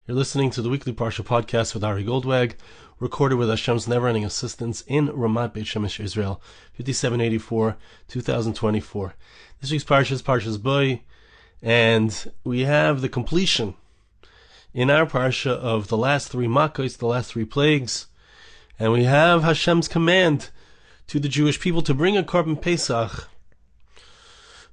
You're listening to the weekly Parsha Podcast with Ari Goldwag, recorded with Hashem's never-ending assistance in Ramat Beit Shemesh, Israel, 5784, 2024. This week's Parsha is Parsha's Boy, and we have the completion in our Parsha of the last three Makkos, the last three plagues, and we have Hashem's command to the Jewish people to bring a korban Pesach.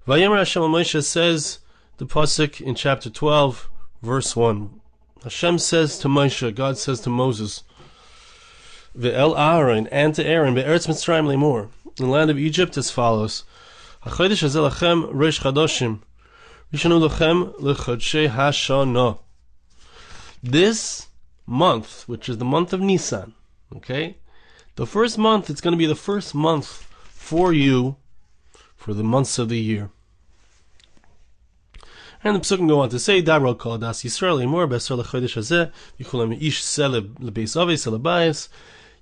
Vayomer Hashem al Moshe says, the Pasuk in chapter 12, verse 1. Hashem says to Moshe, God says to Moses, Ve'el Aaron, and to Aaron, Be'eretz Mitzrayim lemor, in the land of Egypt as follows, HaChodesh hazeh lachem Rosh Chodoshim, Rishonu lachem lechodshei Hashana. This month, which is the month of Nissan, okay? The first month, it's going to be the first month for you, for the months of the year. And the Pesach go on to say, Dabra kol das Yisrael lemor be'asar lechodesh hazeh yichulem ish seleb lebeis avei selebayis.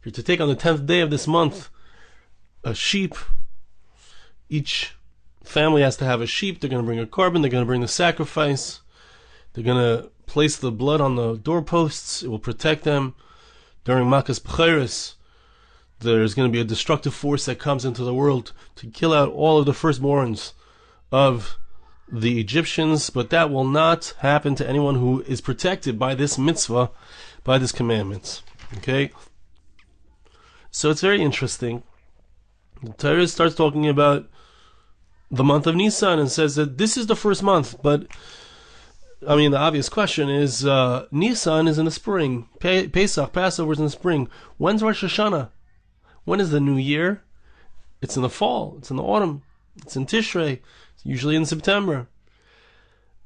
You're to take on the 10th day of this month a sheep. Each family has to have a sheep. They're going to bring a korban. They're going to bring the sacrifice. They're going to place the blood on the doorposts. It will protect them. During Makas B'chayris, there's going to be a destructive force that comes into the world to kill out all of the firstborns of the Egyptians, but that will not happen to anyone who is protected by this mitzvah, by this commandment. Okay? So it's very interesting. The Torah starts talking about the month of Nissan and says that this is the first month, but I mean, the obvious question is, Nissan is in the spring. Pesach, Passover is in the spring. When's Rosh Hashana? When is the new year? It's in the fall. It's in the autumn. It's in Tishrei. It's usually in September.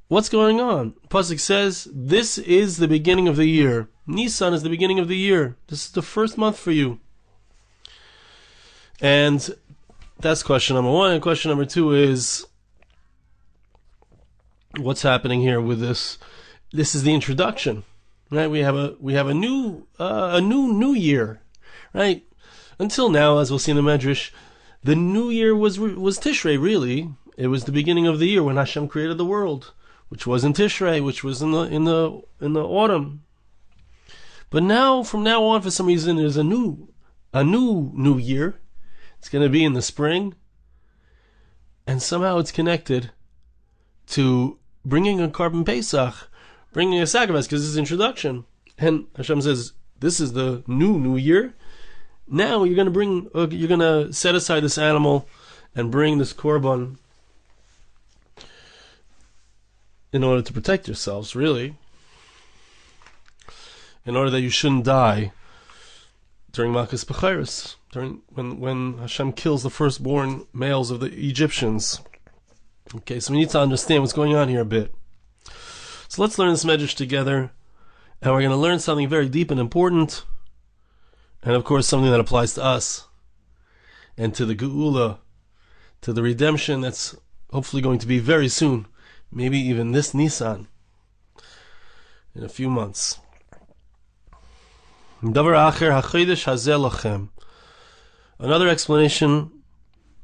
What's going on? Pasuk says, this is the beginning of the year. Nissan is the beginning of the year. This is the first month for you. And that's question number one. And question number two is, what's happening here with this? This is the introduction, right? We have a new year, right? Until now, as we'll see in the midrash, the new year was Tishrei. Really, it was the beginning of the year when Hashem created the world, which was in Tishrei, which was in the autumn. But now, from now on, for some reason, there's a new year. It's going to be in the spring, and somehow it's connected to bringing a korban Pesach, bringing a sacrifice, because this is introduction. And Hashem says, this is the new year. Now you're going to set aside this animal and bring this korban in order to protect yourselves, really. In order that you shouldn't die during Makas B'chayris, during when Hashem kills the firstborn males of the Egyptians. Okay, so we need to understand what's going on here a bit. So let's learn this midrash together, and we're going to learn something very deep and important, and of course something that applies to us, and to the Geula, to the redemption that's hopefully going to be very soon, maybe even this Nissan, in a few months. Another explanation.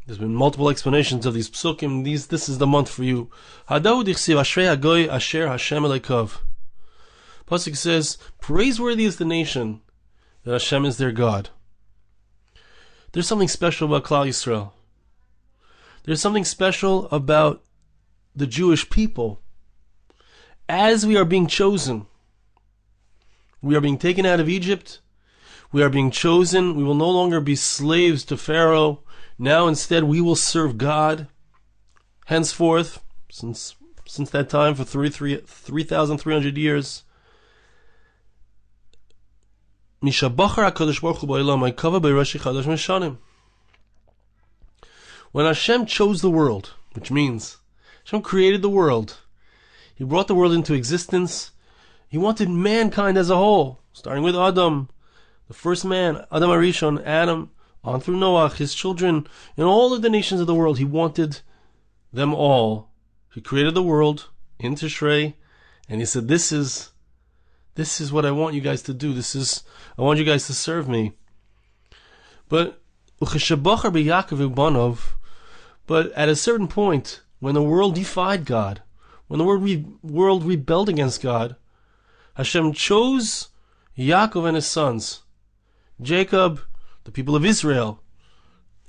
There's been multiple explanations of these psukim. This is the month for you. Pasuk says, praiseworthy is the nation that Hashem is their God. There's something special about Klal Yisrael. There's something special about the Jewish people. As we are being chosen, we are being taken out of Egypt. We are being chosen. We will no longer be slaves to Pharaoh. Now instead we will serve God. Henceforth, since that time, for 3,300 years. When Hashem chose the world, which means Hashem created the world, He brought the world into existence. He wanted mankind as a whole, starting with Adam, the first man, Adam Arishon, Adam, on through Noah, his children, and all of the nations of the world. He wanted them all. He created the world in Tishrei, and He said, this is what I want you guys to do. I want you guys to serve me. But at a certain point, when the world defied God, when the world rebelled against God, Hashem chose Yaakov and his sons, Jacob, the people of Israel,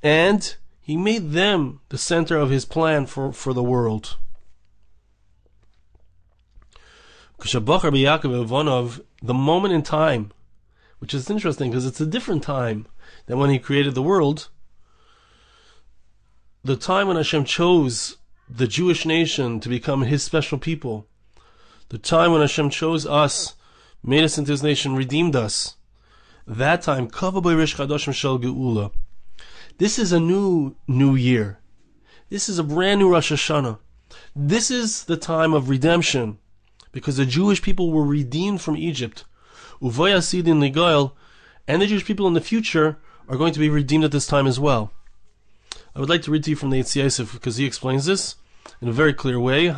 and he made them the center of his plan for the world. The moment in time, which is interesting because it's a different time than when he created the world, the time when Hashem chose the Jewish nation to become his special people, the time when Hashem chose us, made us into his nation, redeemed us, that time, this is a new year. This is a brand new Rosh Hashana. This is the time of redemption, because the Jewish people were redeemed from Egypt. And the Jewish people in the future are going to be redeemed at this time as well. I would like to read to you from the Eitz Yosef, because he explains this in a very clear way.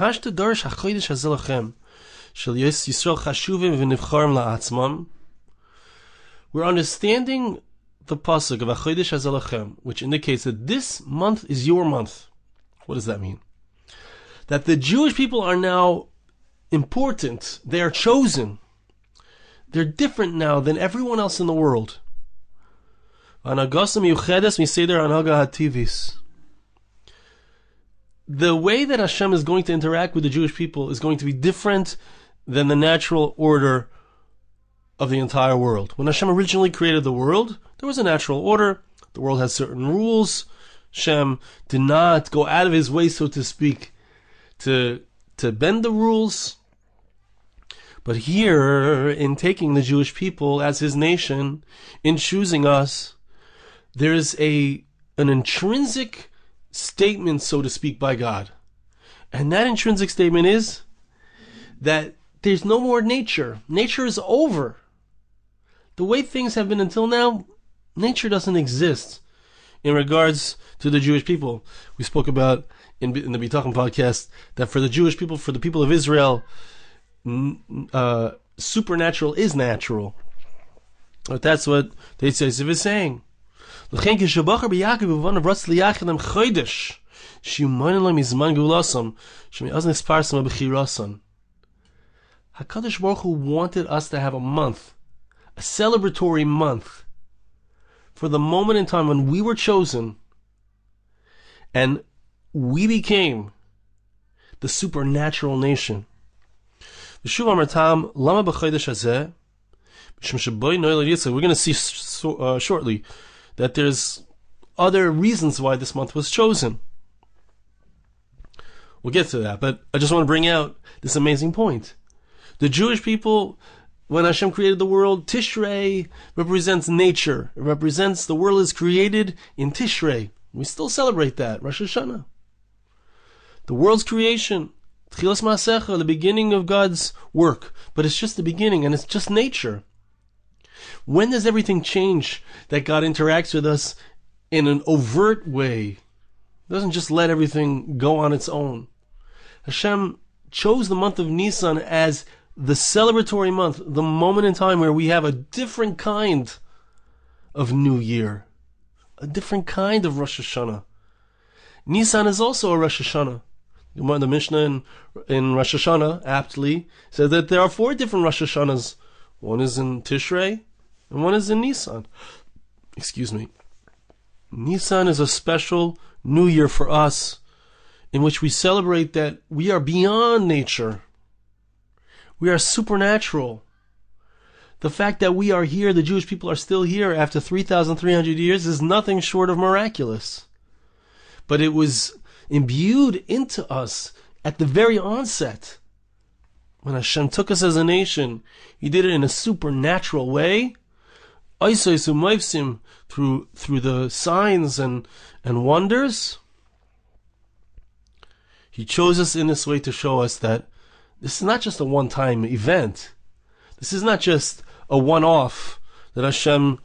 We're understanding the pasuk of Achodesh Hazalachem, which indicates that this month is your month. What does that mean? That the Jewish people are now important. They are chosen. They're different now than everyone else in the world. The way that Hashem is going to interact with the Jewish people is going to be different than the natural order of the entire world. When Hashem originally created the world, there was a natural order. The world has certain rules. Hashem did not go out of his way, so to speak, to bend the rules. But here, in taking the Jewish people as his nation, in choosing us, there is an intrinsic statement, so to speak, by God. And that intrinsic statement is that there's no more nature. Nature is over. The way things have been until now, nature doesn't exist in regards to the Jewish people. We spoke about in the Parsha Podcast that for the Jewish people, for the people of Israel, supernatural is natural. But that's what the Eitz Yosef is saying. HaKadosh Baruch Hu wanted us to have a month, a celebratory month, for the moment in time when we were chosen and we became the supernatural nation. We're going to see shortly that there's other reasons why this month was chosen. We'll get to that, but I just want to bring out this amazing point. The Jewish people, when Hashem created the world, Tishrei represents nature. It represents the world is created in Tishrei. We still celebrate that, Rosh Hashana. The world's creation, Tchilas Ma'asecha, the beginning of God's work. But it's just the beginning, and it's just nature. When does everything change that God interacts with us in an overt way? Doesn't just let everything go on its own. Hashem chose the month of Nissan as the celebratory month, the moment in time where we have a different kind of New Year, a different kind of Rosh Hashana. Nissan is also a Rosh Hashana. The Mishnah in Rosh Hashana aptly says that there are 4 different Rosh Hashanas. One is in Tishrei, and one is in Nissan. Excuse me. Nissan is a special New Year for us, in which we celebrate that we are beyond nature. We are supernatural. The fact that we are here, the Jewish people are still here after 3,300 years, is nothing short of miraculous. But it was imbued into us at the very onset. When Hashem took us as a nation, He did it in a supernatural way. Through the signs and wonders. He chose us in this way to show us that this is not just a one-time event. This is not just a one-off that Hashem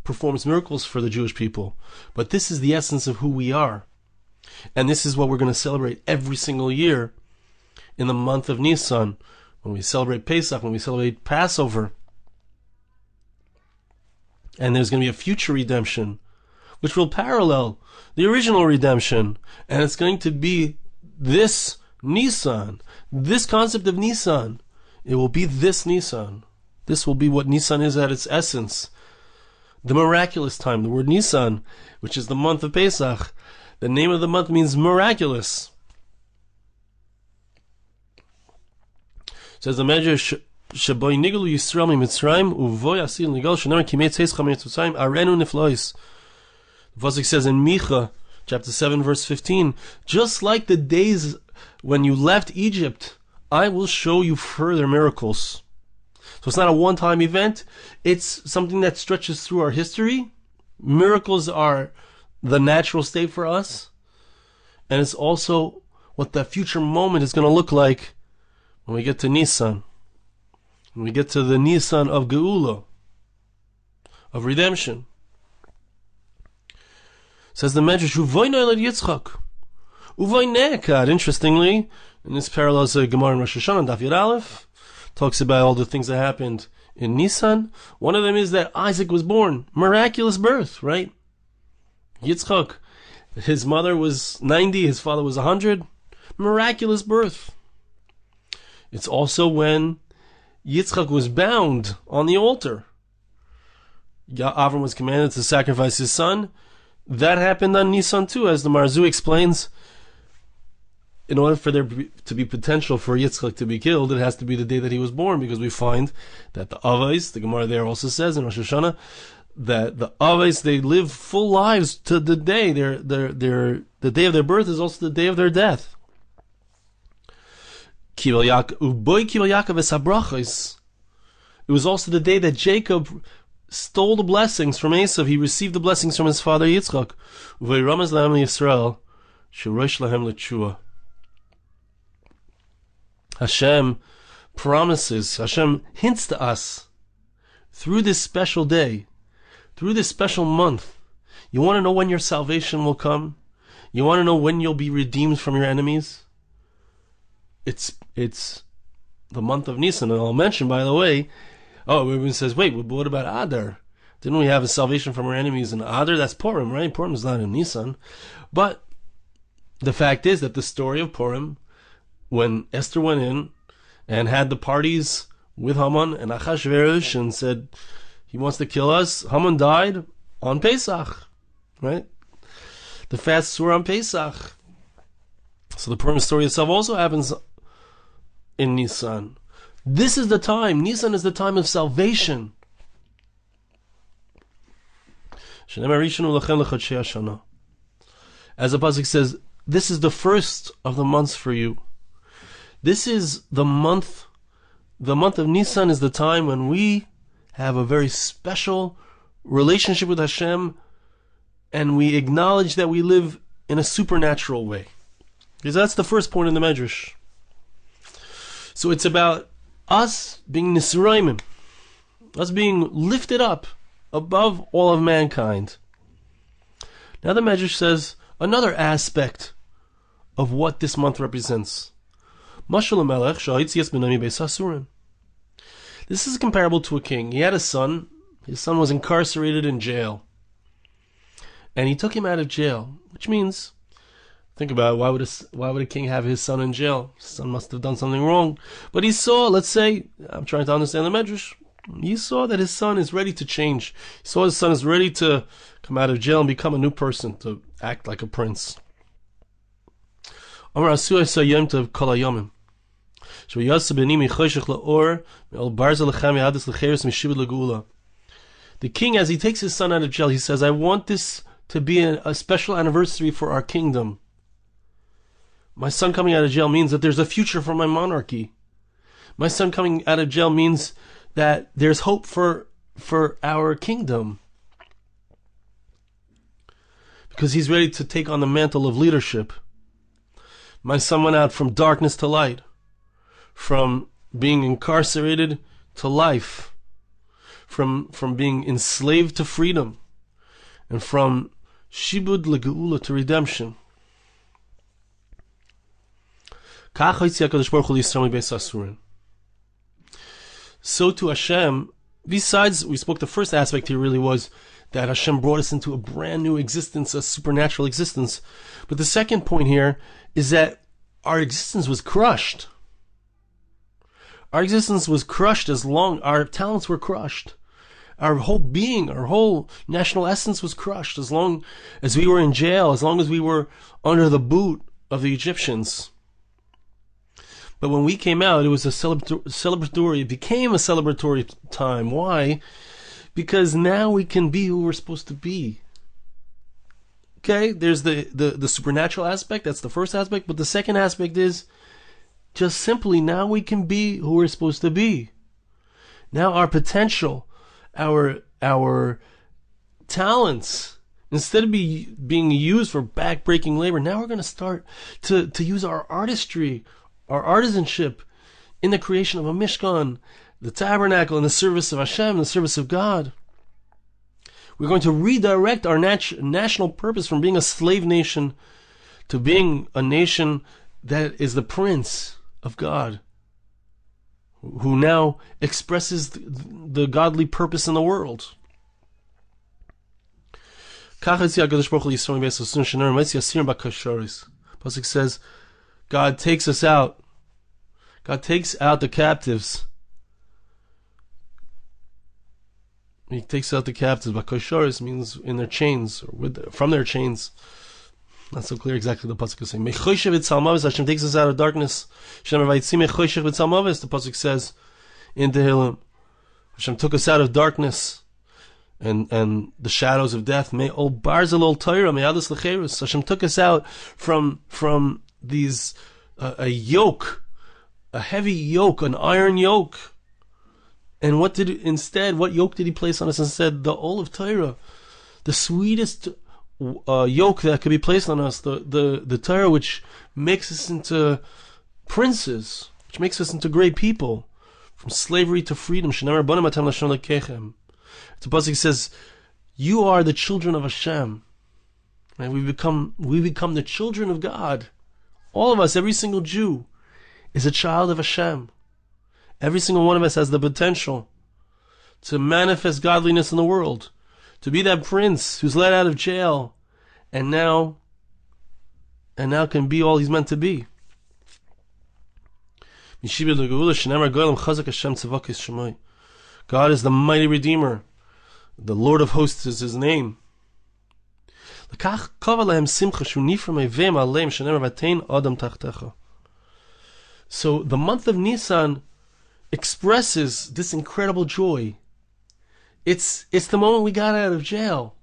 performs miracles for the Jewish people. But this is the essence of who we are. And this is what we're going to celebrate every single year in the month of Nissan, when we celebrate Pesach, when we celebrate Passover. And there's going to be a future redemption, which will parallel the original redemption. And it's going to be this Nissan. This concept of Nissan It will be this Nissan. This will be what Nissan is at its essence. The miraculous time. The word Nissan, which is the month of Pesach. The name of the month means miraculous. It says the midrash, Shaboy Nigalu Yisrael miMitzrayim Uvoy Asil Nigal Shenemar Kimei Tzeis Chamei Tzusayim Arenu Niflois. The Pasuk says in Micha, chapter 7, verse 15, just like the days when you left Egypt, I will show you further miracles. So it's not a one-time event. It's something that stretches through our history. Miracles are the natural state for us. And it's also what the future moment is going to look like when we get to Nissan. When we get to the Nissan of Geula, of redemption. Says the Medrash, Uvoy Noelad Yitzchak. Uvoy Ne'ekad. Interestingly, in this parallels Gemara in Rosh Hashana, Daf Yud Aleph, talks about all the things that happened in Nissan. One of them is that Isaac was born. Miraculous birth, right? Yitzchak, his mother was 90, his father was 100. Miraculous birth. It's also when Yitzchak was bound on the altar. Avram was commanded to sacrifice his son. That happened on Nissan too, as the Marzu explains. In order for there to be potential for Yitzchak to be killed, it has to be the day that he was born, because we find that the Avos, the Gemara there also says in Rosh Hashana, that the Avos, they live full lives to the day. The day of their birth is also the day of their death. It was also the day that Jacob stole the blessings from Esav. He received the blessings from his father Yitzchak. Hashem promises, Hashem hints to us through this special day, through this special month. You want to know when your salvation will come? You want to know when you'll be redeemed from your enemies? It's the month of Nissan. And I'll mention, by the way, everyone says, wait, but what about Adar? Didn't we have a salvation from our enemies in Adar? That's Purim, right? Purim is not in Nissan. But the fact is that the story of Purim, when Esther went in and had the parties with Haman and Achashverosh and said he wants to kill us, Haman died on Pesach, right? The fasts were on Pesach. So the Purim story itself also happens in Nissan. This is the time. Nissan is the time of salvation. As the Pasuk says, this is the first of the months for you. This is the month of Nissan is the time when we have a very special relationship with Hashem, and we acknowledge that we live in a supernatural way. Because that's the first point in the midrash. So it's about us being Nisraimim, us being lifted up above all of mankind. Now the midrash says another aspect of what this month represents. This is comparable to a king. He had a son. His son was incarcerated in jail. And he took him out of jail, which means, think about it, why would a king have his son in jail? His son must have done something wrong. But he saw, let's say, I'm trying to understand the midrash, he saw that his son is ready to change. He saw his son is ready to come out of jail and become a new person, to act like a prince. The king, as he takes his son out of jail, he says, I want this to be a special anniversary for our kingdom. My son coming out of jail means that there's a future for my monarchy. My son coming out of jail means that there's hope for our kingdom. Because he's ready to take on the mantle of leadership. My son went out from darkness to light, from being incarcerated to life, from being enslaved to freedom, and from shibud legeula to redemption. So to Hashem, besides, we spoke, the first aspect here really was that Hashem brought us into a brand new existence, a supernatural existence. But the second point here is that our existence was crushed. Our existence was crushed our talents were crushed. Our whole being, our whole national essence was crushed as long as we were in jail, as long as we were under the boot of the Egyptians. But when we came out, it was a celebratory, it became a celebratory time. Why? Because now we can be who we're supposed to be. Okay, there's the supernatural aspect, that's the first aspect, but the second aspect is just simply now we can be who we're supposed to be. Now our potential, our talents, instead of being used for back-breaking labor, now we're going to start to use our artistry, our artisanship in the creation of a Mishkan, the tabernacle, in the service of Hashem, in the service of God. We're going to redirect our national purpose from being a slave nation to being a nation that is the prince of God, who now expresses the godly purpose in the world. Pasuk says, God takes us out. God takes out the captives. He takes out the captives. Bakoshoris means in their chains, or from their chains. Not so clear exactly the pasuk is saying. Hashem takes us out of darkness. The pasuk says in Tehillim, Hashem took us out of darkness and the shadows of death. Hashem took us out from these a yoke, a heavy yoke, an iron yoke. And what yoke did he place on us instead? The olive Torah, the sweetest yoke that could be placed on us, the Torah which makes us into princes, which makes us into great people, from slavery to freedom. The pasuk says, "You are the children of Hashem." Right? We become the children of God. All of us, every single Jew, is a child of Hashem. Every single one of us has the potential to manifest godliness in the world, to be that prince who's let out of jail and now can be all he's meant to be. God is the mighty Redeemer. The Lord of hosts is his name. So the month of Nissan expresses this incredible joy. It's the moment we got out of jail.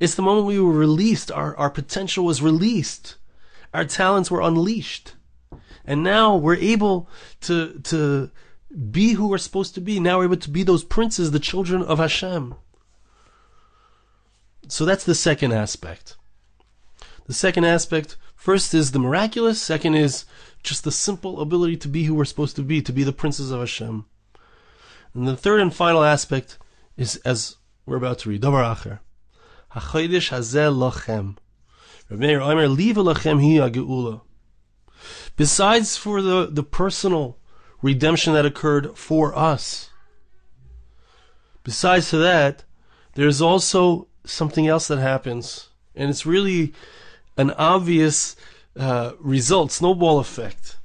It's the moment we were released. Our potential was released. Our talents were unleashed. And now we're able to be who we're supposed to be. Now we're able to be those princes, the children of Hashem. So that's the second aspect. The second aspect, first is the miraculous. Second is just the simple ability to be who we're supposed to be the princes of Hashem. And the third and final aspect is, as we're about to read, Davar Acher. HaChodesh hazeh lachem. Reb Meir Omer, liva lachem hi ha'geula. Besides for the personal redemption that occurred for us, besides to that, there's also something else that happens, and it's really an obvious result, snowball effect.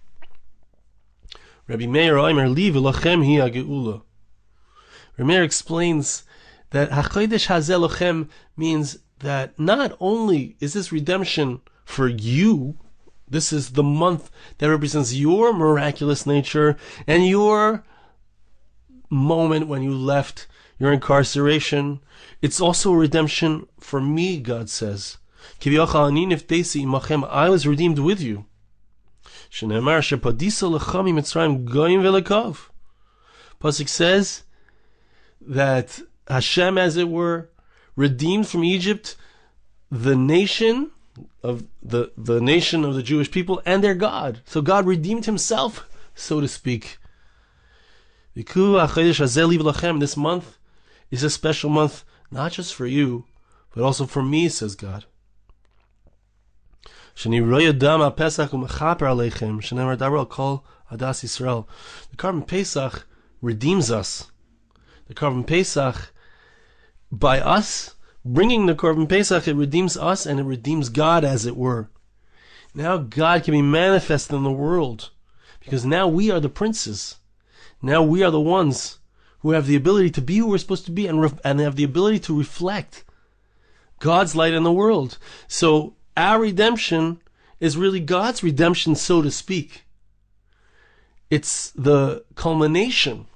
Rabbi Meir Omer, liva lachem hi ha'geula. Rabbi Meir explains that HaChodesh hazeh lachem means that not only is this redemption for you, this is the month that represents your miraculous nature and your moment when you left your incarceration. It's also a redemption for me, God says. I was redeemed with you. Pasuk says that Hashem, as it were, redeemed from Egypt the nation of the Jewish people and their God. So God redeemed himself, so to speak. This month is a special month, not just for you, but also for me, says God. The Korban Pesach redeems us. The Korban Pesach, by us bringing the Korban Pesach, it redeems us and it redeems God, as it were. Now God can be manifested in the world, because now we are the princes. Now we are the ones who have the ability to be who we're supposed to be and have the ability to reflect God's light in the world. So our redemption is really God's redemption, so to speak. It's the culmination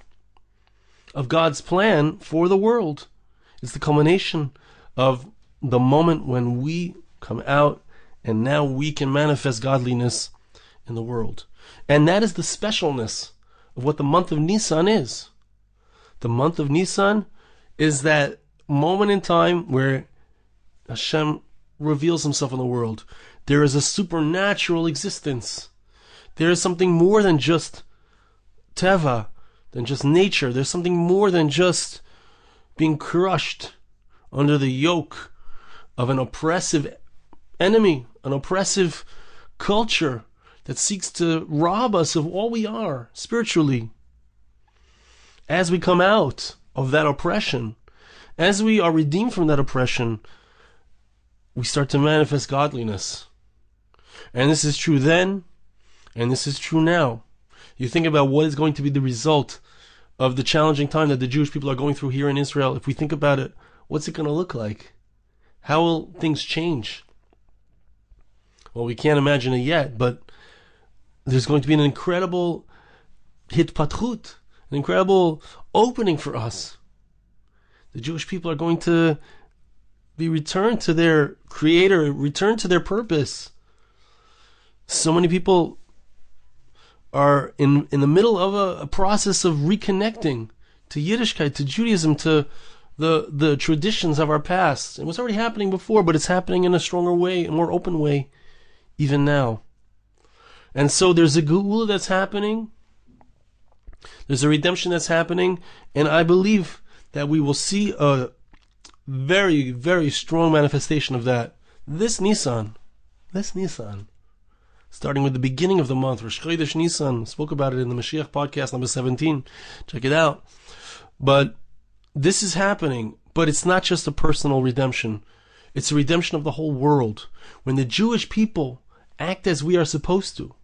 of God's plan for the world. It's the culmination of the moment when we come out and now we can manifest godliness in the world. And that is the specialness of what the month of Nissan is. The month of Nissan is that moment in time where Hashem reveals himself in the world. There is a supernatural existence. There is something more than just teva, than just nature. There's something more than just being crushed under the yoke of an oppressive enemy, an oppressive culture that seeks to rob us of all we are spiritually. As we come out of that oppression, as we are redeemed from that oppression, we start to manifest godliness. And this is true then, and this is true now. You think about what is going to be the result of the challenging time that the Jewish people are going through here in Israel. If we think about it, what's it going to look like? How will things change? Well, we can't imagine it yet, but there's going to be an incredible hitpatrut, an incredible opening for us. The Jewish people are going to be returned to their Creator, returned to their purpose. So many people are in the middle of a process of reconnecting to Yiddishkeit, to Judaism, to the traditions of our past. It was already happening before, but it's happening in a stronger way, a more open way, even now. And so there's a geula that's happening. There's a redemption that's happening, and I believe that we will see a very, very strong manifestation of that this Nissan, starting with the beginning of the month, Rosh Chodesh Nissan. Spoke about it in the Mashiach Podcast number 17. Check it out. But this is happening, but it's not just a personal redemption. It's a redemption of the whole world. When the Jewish people act as we are supposed to,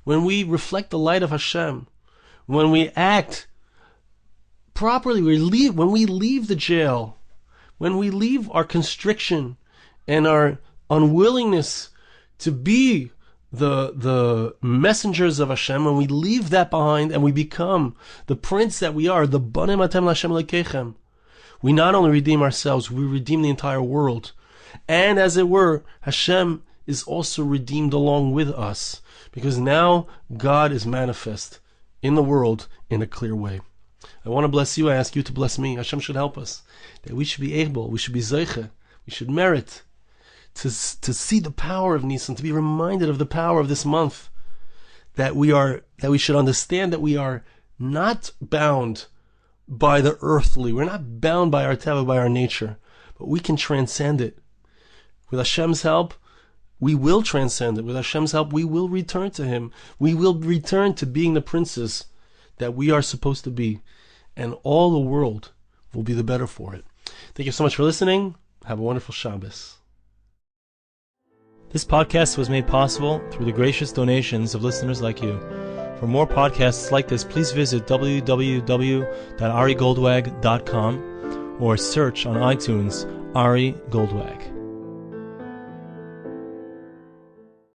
when we reflect the light of Hashem, when we act properly, when we leave the jail, when we leave our constriction and our unwillingness to be the messengers of Hashem, when we leave that behind and we become the prince that we are, the Banim Atem L'Hashem Lekechem, we not only redeem ourselves, we redeem the entire world. And as it were, Hashem is also redeemed along with us, because now God is manifest in the world in a clear way. I want to bless you. I ask you to bless me. Hashem should help us, that we should be able, we should be zeiche, we should merit to see the power of Nissan, to be reminded of the power of this month, that we should understand that we are not bound by the earthly. We're not bound by our teva, by our nature, but we can transcend it. With Hashem's help, we will transcend it. With Hashem's help, we will return to Him. We will return to being the princes that we are supposed to be, and all the world will be the better for it. Thank you so much for listening. Have a wonderful Shabbos. This podcast was made possible through the gracious donations of listeners like you. For more podcasts like this, please visit www.arigoldwag.com or search on iTunes Ari Goldwag.